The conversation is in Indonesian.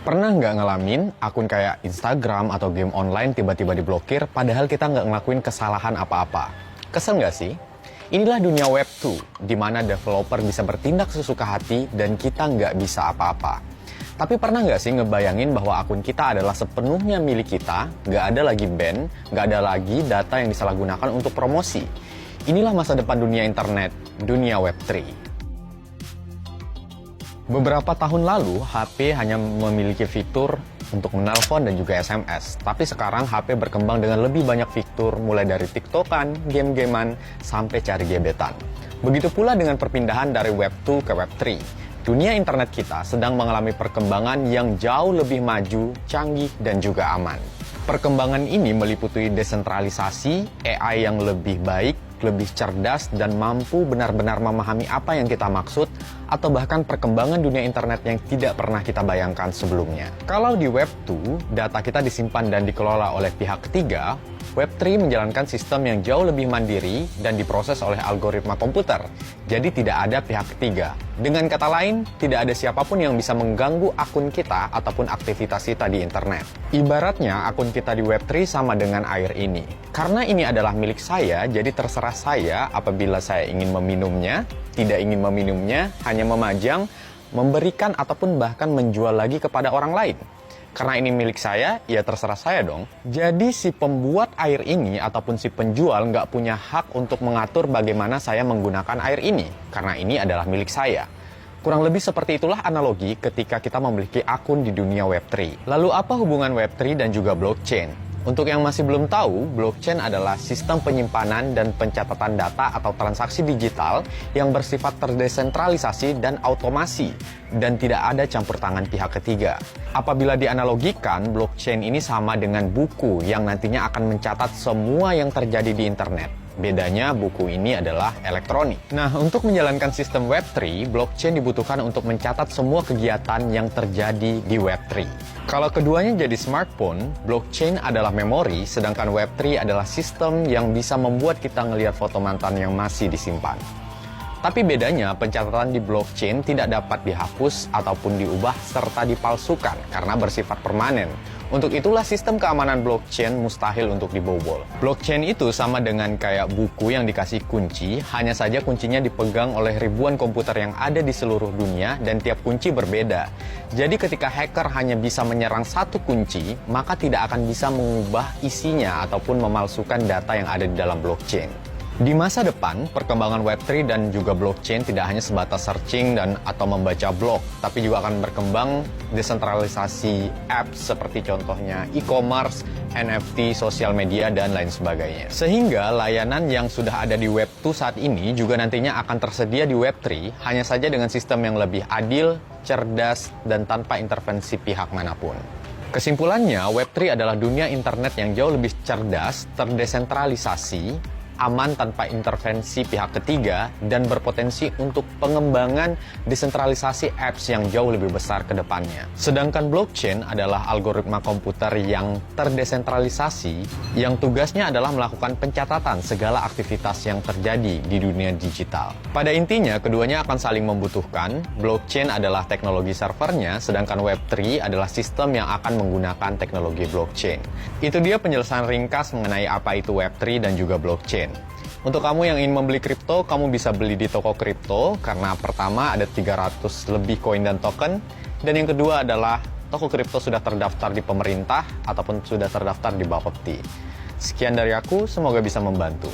Pernah nggak ngalamin akun kayak Instagram atau game online tiba-tiba diblokir padahal kita nggak ngelakuin kesalahan apa-apa? Kesel nggak sih? Inilah dunia Web 2, di mana developer bisa bertindak sesuka hati dan kita nggak bisa apa-apa. Tapi pernah nggak sih ngebayangin bahwa akun kita adalah sepenuhnya milik kita, nggak ada lagi ban, nggak ada lagi data yang disalahgunakan untuk promosi? Inilah masa depan dunia internet, dunia Web 3. Beberapa tahun lalu, HP hanya memiliki fitur untuk menelpon dan juga SMS. Tapi sekarang HP berkembang dengan lebih banyak fitur, mulai dari TikTokan, game-gamean, sampai cari gebetan. Begitu pula dengan perpindahan dari Web 2 ke Web 3. Dunia internet kita sedang mengalami perkembangan yang jauh lebih maju, canggih, dan juga aman. Perkembangan ini meliputi desentralisasi, AI yang lebih baik, lebih cerdas, dan mampu benar-benar memahami apa yang kita maksud, atau bahkan perkembangan dunia internet yang tidak pernah kita bayangkan sebelumnya. Kalau di Web 2, data kita disimpan dan dikelola oleh pihak ketiga, Web 3 menjalankan sistem yang jauh lebih mandiri dan diproses oleh algoritma komputer. Jadi tidak ada pihak ketiga. Dengan kata lain, tidak ada siapapun yang bisa mengganggu akun kita ataupun aktivitas kita di internet. Ibaratnya akun kita di Web 3 sama dengan air ini. Karena ini adalah milik saya, jadi terserah saya apabila saya ingin meminumnya, tidak ingin meminumnya, hanya memajang, memberikan ataupun bahkan menjual lagi kepada orang lain. Karena ini milik saya, ya terserah saya dong. Jadi si pembuat air ini ataupun si penjual nggak punya hak untuk mengatur bagaimana saya menggunakan air ini. Karena ini adalah milik saya. Kurang lebih seperti itulah analogi ketika kita memiliki akun di dunia Web 3. Lalu apa hubungan Web 3 dan juga blockchain? Untuk yang masih belum tahu, blockchain adalah sistem penyimpanan dan pencatatan data atau transaksi digital yang bersifat terdesentralisasi dan automasi, dan tidak ada campur tangan pihak ketiga. Apabila dianalogikan, blockchain ini sama dengan buku yang nantinya akan mencatat semua yang terjadi di internet. Bedanya buku ini adalah elektronik. Nah, untuk menjalankan sistem Web 3, blockchain dibutuhkan untuk mencatat semua kegiatan yang terjadi di Web 3. Kalau keduanya jadi smartphone, blockchain adalah memori, sedangkan Web 3 adalah sistem yang bisa membuat kita ngelihat foto mantan yang masih disimpan. Tapi bedanya, pencatatan di blockchain tidak dapat dihapus ataupun diubah serta dipalsukan karena bersifat permanen. Untuk itulah sistem keamanan blockchain mustahil untuk dibobol. Blockchain itu sama dengan kayak buku yang dikasih kunci, hanya saja kuncinya dipegang oleh ribuan komputer yang ada di seluruh dunia dan tiap kunci berbeda. Jadi ketika hacker hanya bisa menyerang satu kunci, maka tidak akan bisa mengubah isinya ataupun memalsukan data yang ada di dalam blockchain. Di masa depan, perkembangan Web 3 dan juga blockchain tidak hanya sebatas searching dan atau membaca blog, tapi juga akan berkembang desentralisasi apps seperti contohnya e-commerce, NFT, sosial media, dan lain sebagainya. Sehingga layanan yang sudah ada di Web 2 saat ini juga nantinya akan tersedia di Web 3, hanya saja dengan sistem yang lebih adil, cerdas, dan tanpa intervensi pihak manapun. Kesimpulannya, Web 3 adalah dunia internet yang jauh lebih cerdas, terdesentralisasi, aman tanpa intervensi pihak ketiga, dan berpotensi untuk pengembangan desentralisasi apps yang jauh lebih besar ke depannya. Sedangkan blockchain adalah algoritma komputer yang terdesentralisasi, yang tugasnya adalah melakukan pencatatan segala aktivitas yang terjadi di dunia digital. Pada intinya, keduanya akan saling membutuhkan. Blockchain adalah teknologi servernya, sedangkan Web 3 adalah sistem yang akan menggunakan teknologi blockchain. Itu dia penjelasan ringkas mengenai apa itu Web 3 dan juga blockchain. Untuk kamu yang ingin membeli kripto, kamu bisa beli di toko kripto karena pertama ada 300 lebih koin dan token, dan yang kedua adalah toko kripto sudah terdaftar di pemerintah ataupun sudah terdaftar di Bapepti. Sekian dari aku, semoga bisa membantu.